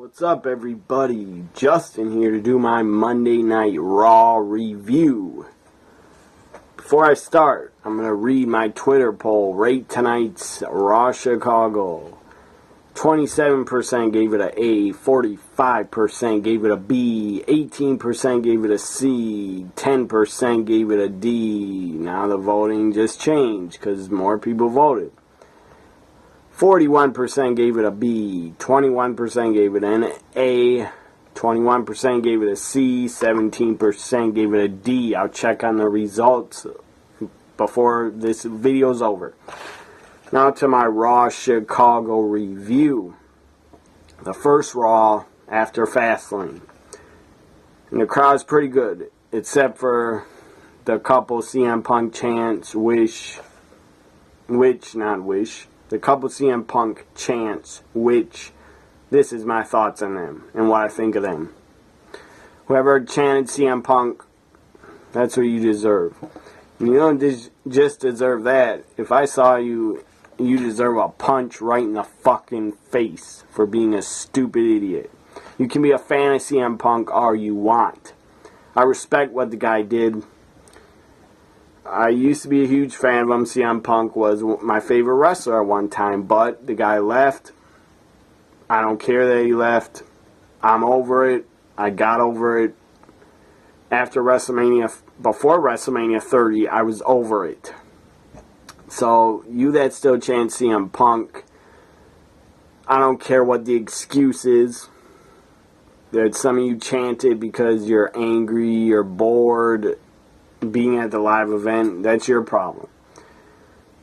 What's up, everybody? Justin here to do my Monday Night Raw review. Before I start, I'm going to read my Twitter poll. Rate tonight's Raw Chicago. 27% gave it an A, 45% gave it a B, 18% gave it a C, 10% gave it a D. Now the voting just changed because more people voted. 41% gave it a B, 21% gave it an A, 21% gave it a C, 17% gave it a D. I'll check on the results before this video's over. Now to my Raw Chicago review. The first Raw after Fastlane. And the crowd's pretty good, except for the couple CM Punk chants, the couple CM Punk chants, which this is my thoughts on them and what I think of them. Whoever chanted CM Punk, that's what you deserve. You don't just deserve that. If I saw you, you deserve a punch right in the fucking face for being a stupid idiot. You can be a fan of CM Punk all you want. I respect what the guy did. I used to be a huge fan of him. CM Punk was my favorite wrestler at one time, but the guy left. I don't care that he left. I'm over it. I got over it. After WrestleMania, before WrestleMania 30, I was over it. So, you that still chant CM Punk, I don't care what the excuse is. That some of you chant it because you're angry, you're bored, being at the live event, that's your problem.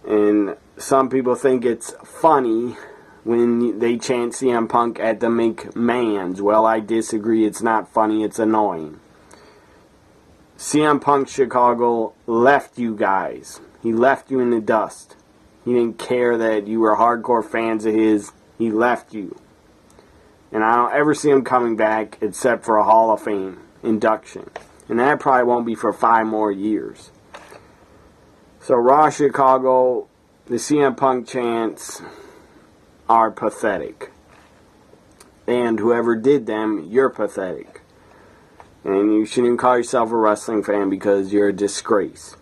And some people think it's funny when they chant CM Punk at the McMahons. Well, I disagree. It's not funny. It's annoying. CM Punk Chicago left you guys. He left you in the dust. He didn't care that you were hardcore fans of his. He left you. And I don't ever see him coming back except for a Hall of Fame induction. And that probably won't be for 5 more years. So Raw Chicago, the CM Punk chants are pathetic. And whoever did them, you're pathetic. And you shouldn't even call yourself a wrestling fan because you're a disgrace.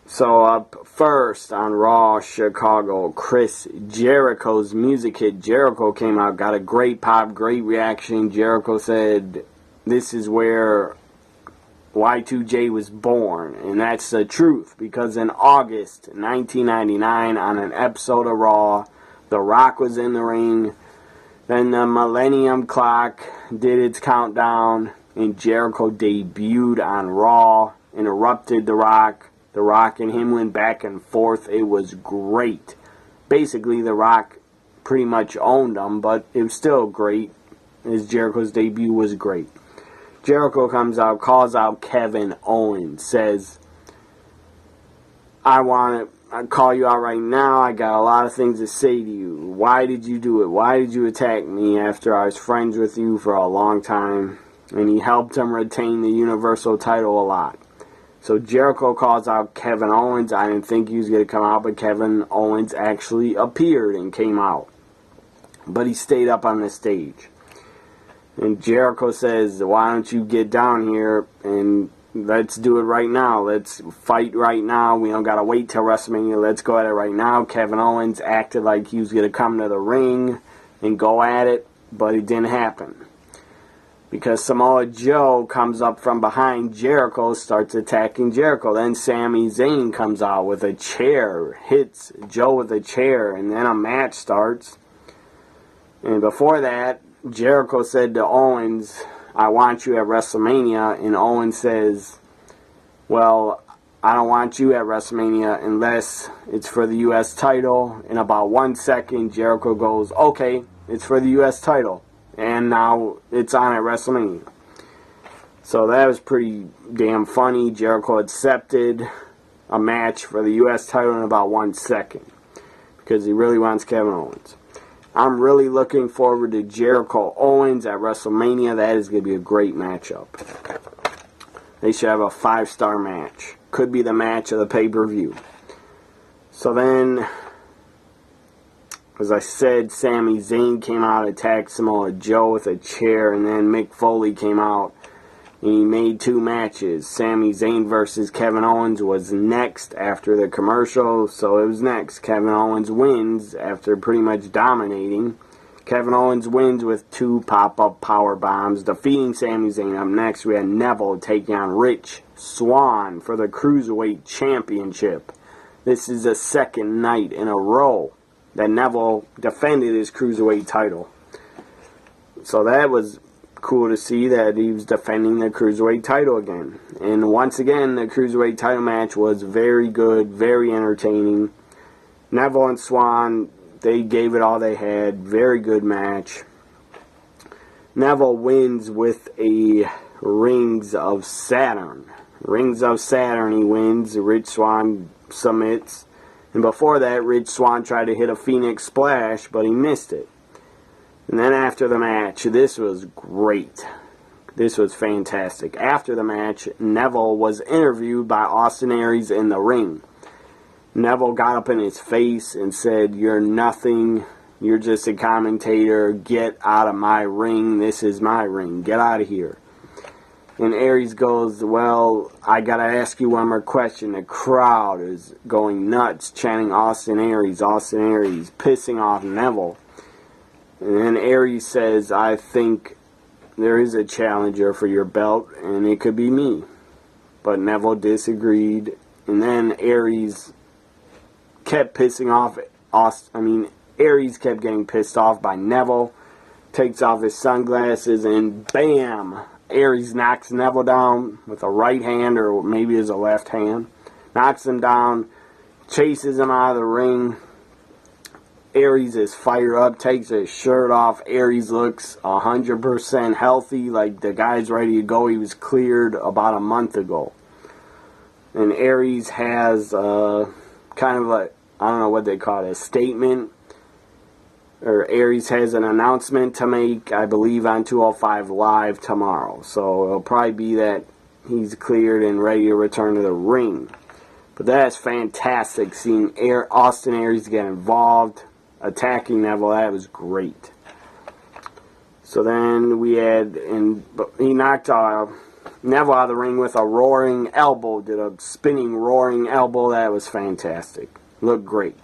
So up first on Raw Chicago, Chris Jericho's music hit. Jericho came out, got a great pop, great reaction. Jericho said, "This is where Y2J was born," and that's the truth, because in August 1999, on an episode of Raw, The Rock was in the ring, then the Millennium Clock did its countdown, and Jericho debuted on Raw, interrupted The Rock. The Rock and him went back and forth. It was great. Basically, The Rock pretty much owned him, but it was still great, as Jericho's debut was great. Jericho comes out, calls out Kevin Owens, says, I want to call you out right now. I got a lot of things to say to you. Why did you do it? Why did you attack me after I was friends with you for a long time? And he helped him retain the Universal title a lot. So Jericho calls out Kevin Owens. I didn't think he was going to come out, but Kevin Owens actually appeared and came out. But he stayed up on the stage. And Jericho says, why don't you get down here and let's do it right now. Let's fight right now. We don't got to wait till WrestleMania. Let's go at it right now. Kevin Owens acted like he was going to come to the ring and go at it, but it didn't happen. Because Samoa Joe comes up from behind Jericho, starts attacking Jericho. Then Sami Zayn comes out with a chair, hits Joe with a chair, and then a match starts. And before that, Jericho said to Owens, I want you at WrestleMania, and Owens says, well, I don't want you at WrestleMania unless it's for the U.S. title. In about 1 second, Jericho goes, okay, it's for the U.S. title, and now it's on at WrestleMania. So that was pretty damn funny. Jericho accepted a match for the U.S. title in about 1 second because he really wants Kevin Owens. I'm really looking forward to Jericho Owens at WrestleMania. That is going to be a great matchup. They should have a 5-star match. Could be the match of the pay-per-view. So then As I said, Sami Zayn came out, attacked Samoa Joe with a chair, and then Mick Foley came out and he made 2 matches. Sami Zayn versus Kevin Owens was next after the commercial, so it was next. Kevin Owens wins after pretty much dominating. Kevin Owens wins with 2 pop-up power bombs, defeating Sami Zayn. Up next, we had Neville taking on Rich Swann for the Cruiserweight Championship. This is the second night in a row that Neville defended his Cruiserweight title. So that was cool to see that he was defending the Cruiserweight title again. And once again, the Cruiserweight title match was very good, very entertaining. Neville and Swann, they gave it all they had. Very good match. Neville wins with a Rings of Saturn. Rings of Saturn he wins. Rich Swann submits. And before that, Rich Swann tried to hit a Phoenix Splash, but he missed it. And then after the match, this was great. This was fantastic. After the match, Neville was interviewed by Austin Aries in the ring. Neville got up in his face and said, "You're nothing. You're just a commentator. Get out of my ring. This is my ring. Get out of here." And Aries goes, "Well, I gotta ask you one more question." The crowd is going nuts, chanting Austin Aries, pissing off Neville. And then Aries says, "I think there is a challenger for your belt, and it could be me." But Neville disagreed. And then Aries kept pissing off Aries kept getting pissed off by Neville. Takes off his sunglasses, and bam! Aries knocks Neville down with a right hand, or maybe it's a left hand. Knocks him down, chases him out of the ring. Aries is fired up, takes his shirt off. Aries looks 100% healthy, like the guy's ready to go. He was cleared about a month ago. And Aries has kind of a, I don't know what they call it, a statement. Or Aries has an announcement to make, I believe, on 205 Live tomorrow. So it'll probably be that he's cleared and ready to return to the ring. But that's fantastic, seeing Austin Aries get involved, attacking Neville. That was great. So then we had, and he knocked Neville out of the ring with a roaring elbow, did a spinning roaring elbow. That was fantastic. Looked great.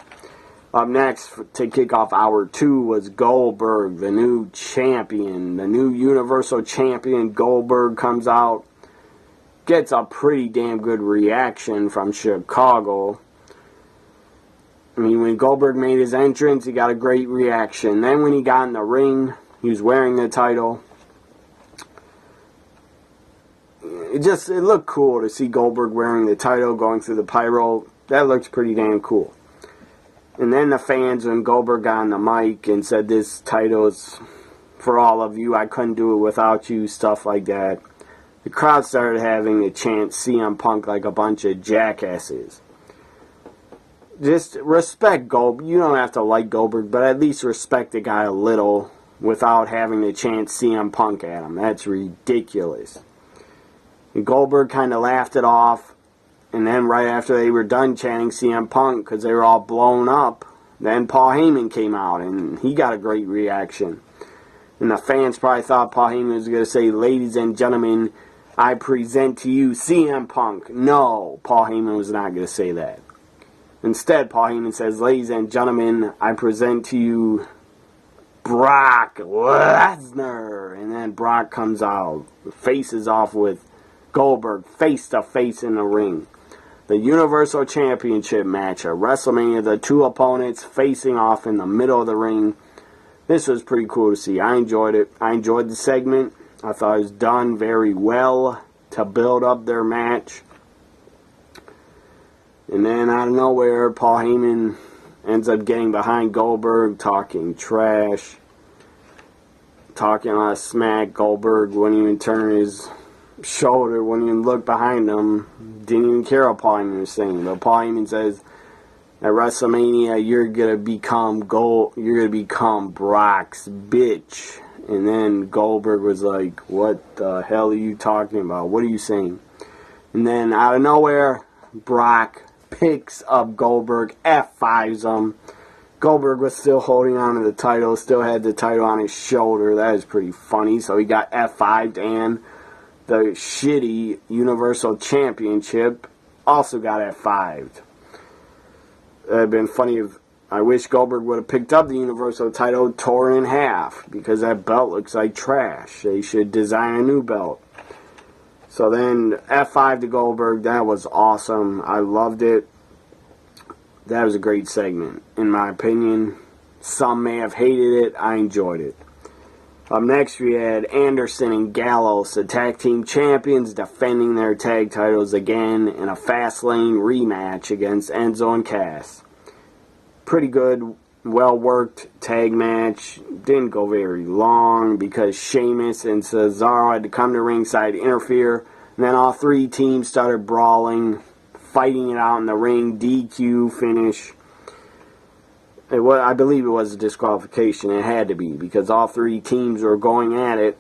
Up next, to kick off hour 2, was Goldberg, the new champion. The new Universal Champion Goldberg comes out. Gets a pretty damn good reaction from Chicago. I mean, when Goldberg made his entrance, he got a great reaction. Then when he got in the ring, he was wearing the title. It looked cool to see Goldberg wearing the title, going through the pyro. That looked pretty damn cool. And then the fans, when Goldberg got on the mic and said, "This title is for all of you, I couldn't do it without you," stuff like that, the crowd started having to chant CM Punk like a bunch of jackasses. Just respect Goldberg. You don't have to like Goldberg, but at least respect the guy a little without having to chant CM Punk at him. That's ridiculous. And Goldberg kind of laughed it off. And then right after they were done chanting CM Punk, because they were all blown up, then Paul Heyman came out, and he got a great reaction. And the fans probably thought Paul Heyman was going to say, "Ladies and gentlemen, I present to you CM Punk." No, Paul Heyman was not going to say that. Instead, Paul Heyman says, "Ladies and gentlemen, I present to you Brock Lesnar." And then Brock comes out, faces off with Goldberg, face to face in the ring. The Universal Championship match at WrestleMania, the 2 opponents facing off in the middle of the ring. This was pretty cool to see. I enjoyed it. I enjoyed the segment. I thought it was done very well to build up their match. And then out of nowhere, Paul Heyman ends up getting behind Goldberg, talking trash, talking a lot of smack. Goldberg wouldn't even turn his shoulder, wouldn't even look behind him, didn't even care what Paul Heyman was saying. But Paul Heyman says, at WrestleMania, you're gonna become Brock's bitch. And then Goldberg was like, "What the hell are you talking about? What are you saying?" And then out of nowhere, Brock picks up Goldberg, F5s him. Goldberg was still holding on to the title, still had the title on his shoulder. That is pretty funny. So he got F5'd, and the shitty Universal Championship also got F5'd. It would have been funny if I wish Goldberg would have picked up the Universal title, tore it in half, because that belt looks like trash. They should design a new belt. So then F5 to Goldberg, that was awesome. I loved it. That was a great segment, in my opinion. Some may have hated it. I enjoyed it. Up next, we had Anderson and Gallows, the tag team champions, defending their tag titles again in a Fastlane rematch against Enzo and Cass. Pretty good, well-worked tag match. Didn't go very long because Sheamus and Cesaro had to come to ringside to interfere. And then all three teams started brawling, fighting it out in the ring, DQ finish. I believe it was a disqualification. It had to be, because all three teams were going at it.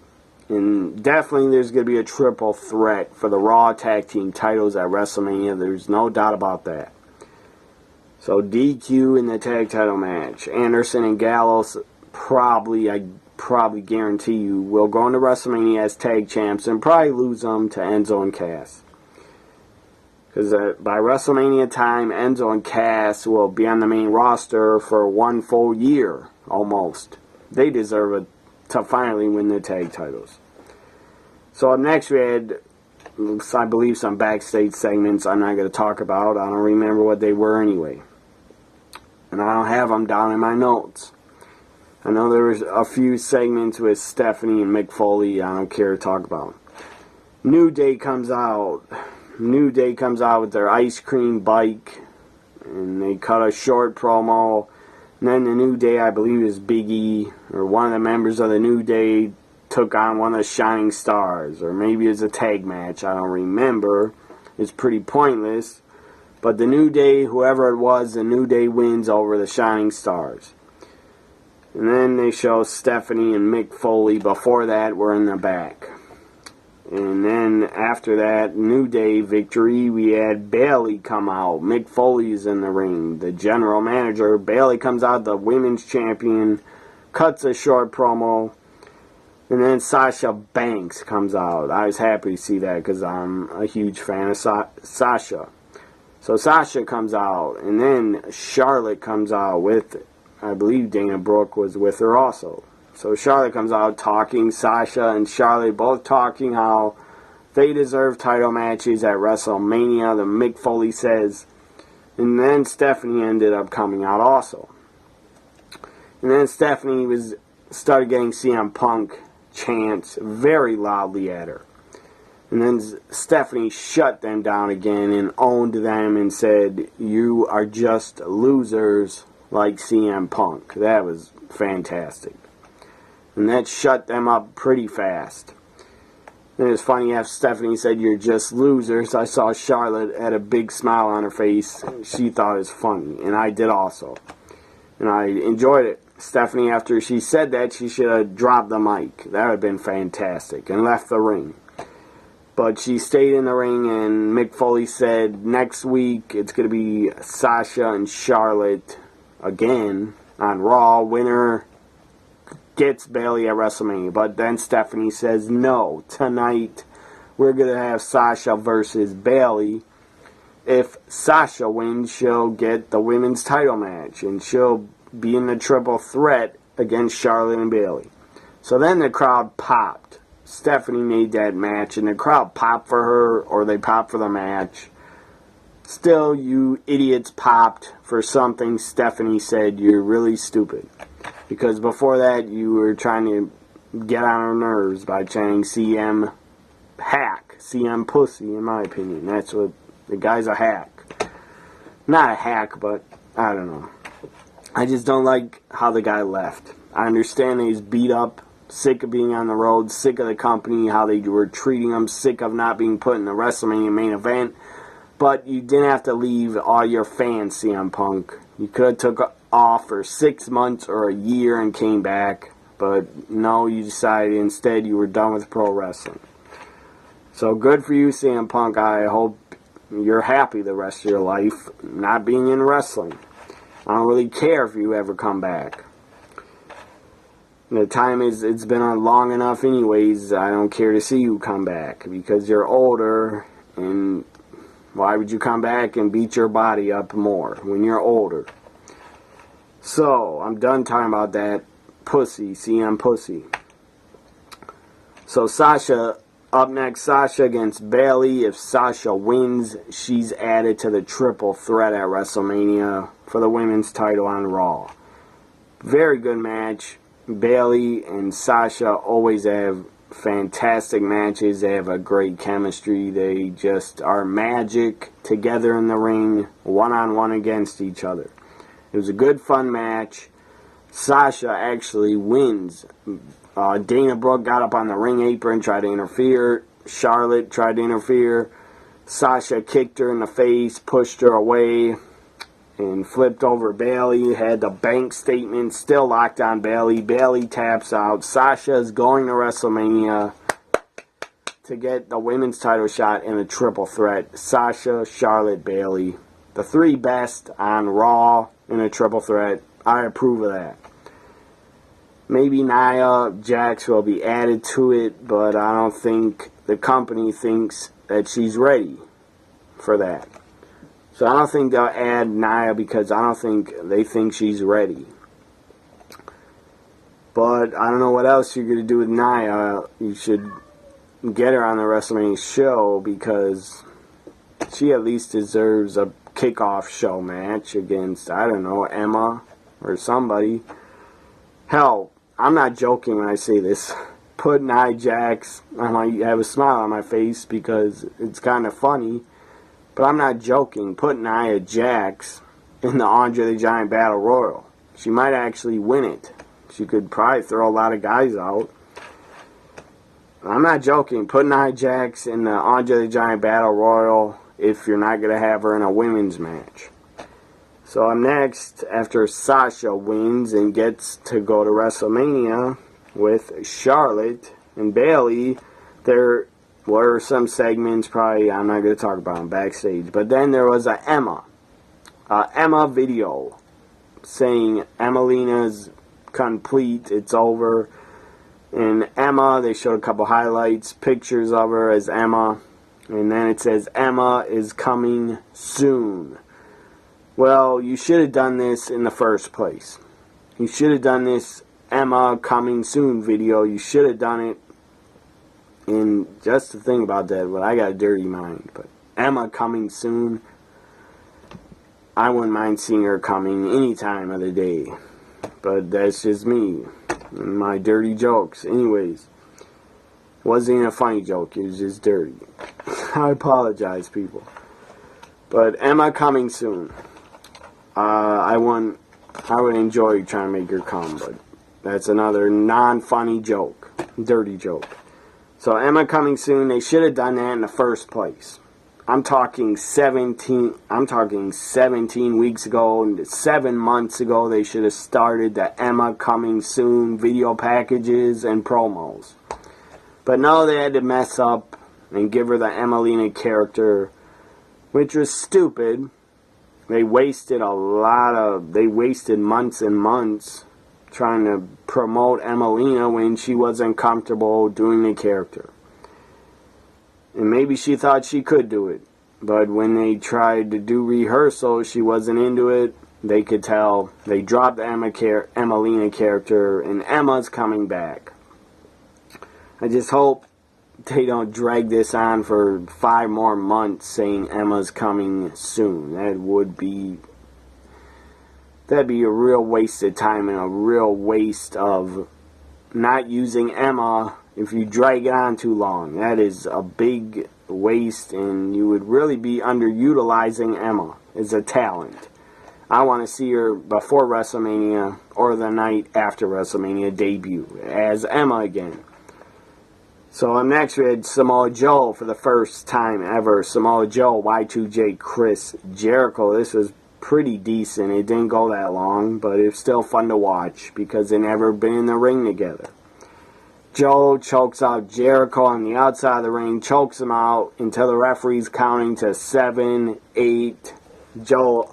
And definitely there's going to be a triple threat for the Raw Tag Team titles at WrestleMania. There's no doubt about that. So DQ in the tag title match. Anderson and Gallows I guarantee you, will go into WrestleMania as tag champs and probably lose them to Enzo and Cass. Because by WrestleMania time, Enzo and Cass will be on the main roster for one full year, almost. They deserve it to finally win their tag titles. So up next we had, I believe, some backstage segments I'm not going to talk about. I don't remember what they were anyway. And I don't have them down in my notes. I know there was a few segments with Stephanie and Mick Foley I don't care to talk about. New Day comes out. New Day comes out with their ice cream bike, and they cut a short promo. And then the New Day, I believe is Big E, or one of the members of the New Day, took on one of the Shining Stars, or maybe it's a tag match, I don't remember. It's pretty pointless. But the New Day, whoever it was, the New Day wins over the Shining Stars. And then they show Stephanie and Mick Foley. Before that, were in the back. And then after that New Day victory, we had Bayley come out. Mick Foley's in the ring, the general manager. Bayley comes out, the women's champion, cuts a short promo. And then Sasha Banks comes out. I was happy to see that because I'm a huge fan of Sasha. So Sasha comes out, and then Charlotte comes out with, I believe Dana Brooke was with her also. So Charlotte comes out talking, Sasha and Charlotte both talking how they deserve title matches at WrestleMania, the Mick Foley says. And then Stephanie ended up coming out also. And then Stephanie started getting CM Punk chants very loudly at her. And then Stephanie shut them down again and owned them and said, "You are just losers like CM Punk." That was fantastic. And that shut them up pretty fast. And it was funny after Stephanie said, "You're just losers," I saw Charlotte had a big smile on her face. She thought it was funny, and I did also. And I enjoyed it. Stephanie, after she said that, she should have dropped the mic. That would have been fantastic. And left the ring. But she stayed in the ring, and Mick Foley said next week it's going to be Sasha and Charlotte again on Raw. Winner gets Bayley at WrestleMania. But then Stephanie says, no, tonight we're going to have Sasha versus Bayley. If Sasha wins, she'll get the women's title match, and she'll be in the triple threat against Charlotte and Bayley. So then the crowd popped. Stephanie made that match, and the crowd popped for her, or they popped for the match. Still, you idiots popped for something Stephanie said. You're really stupid. Because before that, you were trying to get on her nerves by chanting CM hack, CM pussy, in my opinion. That's what, the guy's a hack. Not a hack, but I don't know. I just don't like how the guy left. I understand that he's beat up, sick of being on the road, sick of the company, how they were treating him, sick of not being put in the WrestleMania main event. But you didn't have to leave all your fans, CM Punk. You could have took off for 6 months or a year and came back. But no, you decided instead you were done with pro wrestling. So good for you, CM Punk. I hope you're happy the rest of your life not being in wrestling. I don't really care if you ever come back. The time it's been on long enough anyways. I don't care to see you come back because you're older, and why would you come back and beat your body up more when you're older? So, I'm done talking about that. Pussy. See, I'm pussy. So, Sasha, up next, Sasha against Bayley. If Sasha wins, she's added to the triple threat at WrestleMania for the women's title on Raw. Very good match. Bayley and Sasha always have fantastic matches. They have a great chemistry. They just are magic together in the ring, one-on-one against each other. It was a good, fun match. Sasha actually wins. Dana Brooke got up on the ring apron, tried to interfere. Charlotte tried to interfere. Sasha kicked her in the face, pushed her away, and flipped over Bayley. Had the bank statement still locked on Bayley. Bayley taps out. Sasha is going to WrestleMania to get the women's title shot in a triple threat. Sasha, Charlotte, Bayley. The three best on Raw in a triple threat. I approve of that. Maybe Nia Jax will be added to it, but I don't think the company thinks that she's ready for that. So I don't think they'll add Nia because I don't think they think she's ready. But I don't know what else you're going to do with Nia. You should get her on the WrestleMania show because she at least deserves a kickoff show match against, I don't know, Emma or somebody. Hell, I'm not joking when I say this. Put Nia Jax, I might have a smile on my face because it's kind of funny. But I'm not joking. Put Nia Jax in the Andre the Giant Battle Royal. She might actually win it. She could probably throw a lot of guys out. I'm not joking. Put Nia Jax in the Andre the Giant Battle Royal if you're not going to have her in a women's match. So I'm next, after Sasha wins and gets to go to WrestleMania with Charlotte and Bayley, there were some segments, probably I'm not going to talk about them backstage, but then there was a Emma video saying Emelina's complete, it's over. And Emma, they showed a couple highlights, pictures of her as Emma, and then it says Emma is coming soon. Well, you should have done this in the first place. You should have done this Emma coming soon video. You should have done it. And just the thing about that, well, I got a dirty mind, but Emma coming soon, I wouldn't mind seeing her coming any time of the day. But that's just me and my dirty jokes. Anyways, it wasn't even a funny joke, it was just dirty. I apologize, people. But Emma coming soon. I would enjoy trying to make her come, but that's another non-funny joke, dirty joke. So Emma coming soon, they should have done that in the first place. I'm talking 17 weeks ago, 7 months ago, they should have started the Emma coming soon video packages and promos. But no, they had to mess up and give her the Emelina character, which was stupid. They wasted months and months trying to promote Emelina when she wasn't comfortable doing the character. And maybe she thought she could do it. But when they tried to do rehearsal, she wasn't into it. They could tell. They dropped the Emelina character, and Emma's coming back. I just hope they don't drag this on for 5 more months saying Emma's coming soon. That'd be a real waste of time and a real waste of not using Emma if you drag it on too long. That is a big waste, and you would really be underutilizing Emma as a talent. I want to see her before WrestleMania or the night after WrestleMania debut as Emma again. So next we had Samoa Joe for the first time ever. Samoa Joe, Y2J, Chris Jericho. This was pretty decent. It didn't go that long, but it's still fun to watch because they never been in the ring together. Joe chokes out Jericho on the outside of the ring, chokes him out until the referee's counting to 7, 8. Joe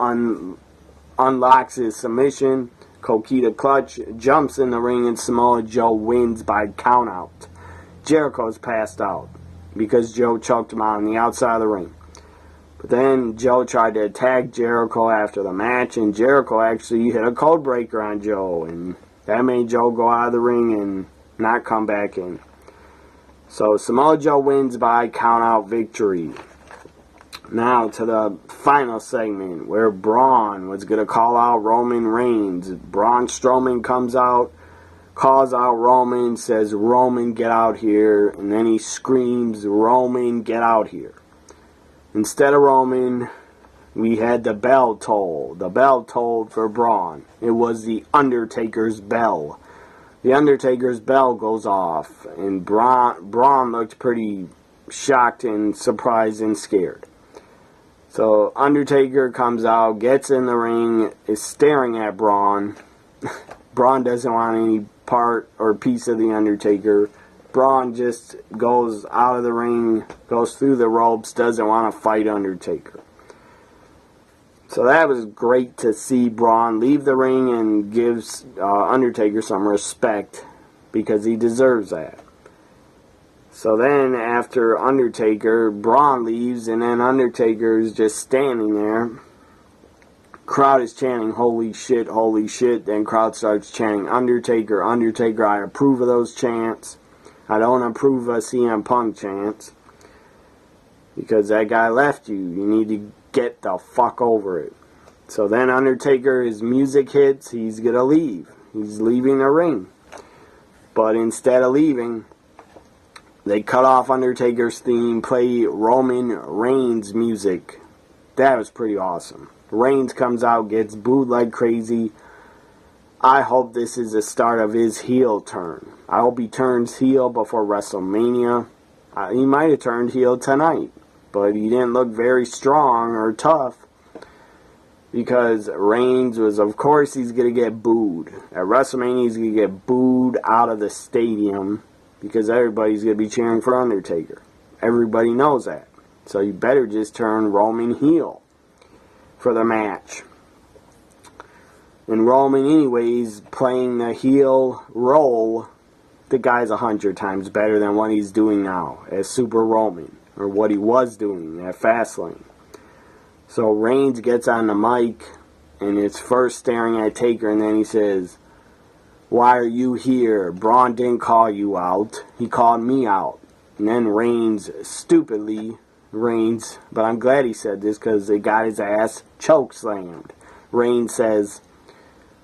unlocks his submission. Coquina clutch, jumps in the ring, and Samoa Joe wins by countout. Jericho's passed out because Joe choked him out on the outside of the ring. But then Joe tried to attack Jericho after the match, and Jericho actually hit a code breaker on Joe, and that made Joe go out of the ring and not come back in. So Samoa Joe wins by countout victory. Now to the final segment where Braun was going to call out Roman Reigns. Braun Strowman comes out, calls out Roman, says, "Roman, get out here." And then he screams, "Roman, get out here." Instead of Roman, we had the bell toll. The bell tolled for Braun. It was the Undertaker's bell. The Undertaker's bell goes off, and Braun looked pretty shocked and surprised and scared. So Undertaker comes out, gets in the ring, is staring at Braun. Braun doesn't want any part or piece of the Undertaker. Braun just goes out of the ring, goes through the ropes, doesn't want to fight Undertaker. So that was great to see Braun leave the ring and gives Undertaker some respect because he deserves that. So then after Undertaker, Braun leaves, and then Undertaker is just standing there. Crowd is chanting, "Holy shit, holy shit." Then crowd starts chanting, "Undertaker, Undertaker." I approve of those chants. I don't approve of CM Punk chants. Because that guy left you. You need to get the fuck over it. So then Undertaker, his music hits, he's going to leave. He's leaving the ring. But instead of leaving, they cut off Undertaker's theme, play Roman Reigns music. That was pretty awesome. Reigns comes out, gets booed like crazy. I hope this is the start of his heel turn. I hope he turns heel before WrestleMania. He might have turned heel tonight, but he didn't look very strong or tough because Reigns was, of course, he's going to get booed. At WrestleMania, he's going to get booed out of the stadium because everybody's going to be cheering for Undertaker. Everybody knows that. So you better just turn Roman heel for the match. And Roman, anyways, playing the heel role, the guy's 100 times better than what he's doing now as Super Roman, or what he was doing at Fastlane. So Reigns gets on the mic, and it's first staring at Taker, and then he says, "Why are you here? Braun didn't call you out. He called me out." And then Reigns, stupidly, but I'm glad he said this because they got his ass chokeslammed. Reigns says,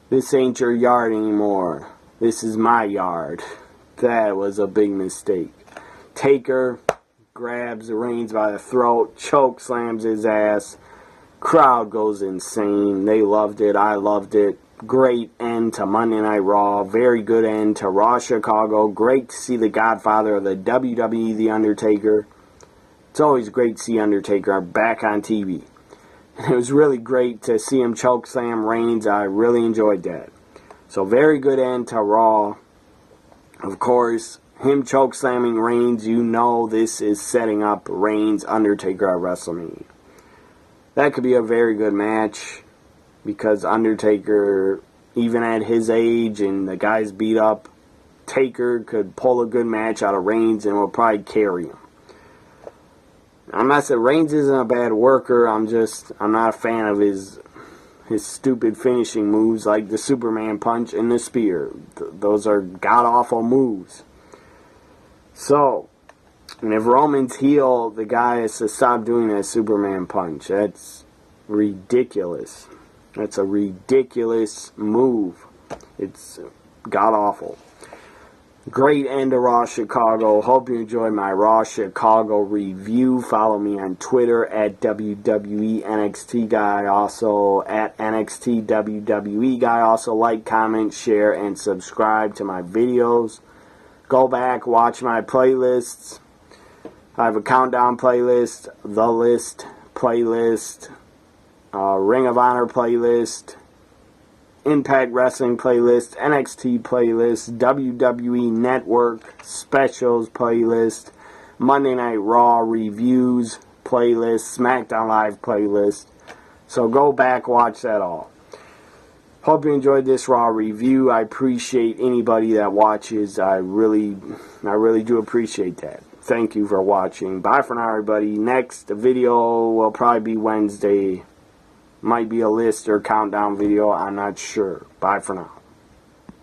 "This ain't your yard anymore. This is my yard." That was a big mistake. Taker grabs Reigns by the throat, chokeslams his ass. Crowd goes insane. They loved it. I loved it. Great end to Monday Night Raw. Very good end to Raw Chicago. Great to see the godfather of the WWE, The Undertaker. It's always great to see Undertaker back on TV. It was really great to see him chokeslam Reigns. I really enjoyed that. So very good end to Raw. Of course, him chokeslamming Reigns, you know this is setting up Reigns Undertaker at WrestleMania. That could be a very good match because Undertaker, even at his age and the guy's beat up, Taker could pull a good match out of Reigns and will probably carry him. I'm not saying Reigns isn't a bad worker. I'm not a fan of his stupid finishing moves like the Superman punch and the spear. Those are god-awful moves. So, and if Roman's heel, the guy has to stop doing that Superman punch. That's ridiculous. That's a ridiculous move. It's god-awful. Great end to Raw Chicago. Hope you enjoyed my Raw Chicago review. Follow me on Twitter at WWE NXT Guy. Also at NXT WWE Guy. Also like, comment, share, and subscribe to my videos. Go back, watch my playlists. I have a countdown playlist, The List playlist, Ring of Honor playlist, Impact Wrestling playlist, NXT playlist, WWE Network specials playlist, Monday Night Raw reviews playlist, SmackDown Live playlist. So go back, watch that all. Hope you enjoyed this Raw review. I appreciate anybody that watches. I really do appreciate that. Thank you for watching. Bye for now, everybody. Next video will probably be Wednesday. Might be a list or countdown video. I'm not sure. Bye for now.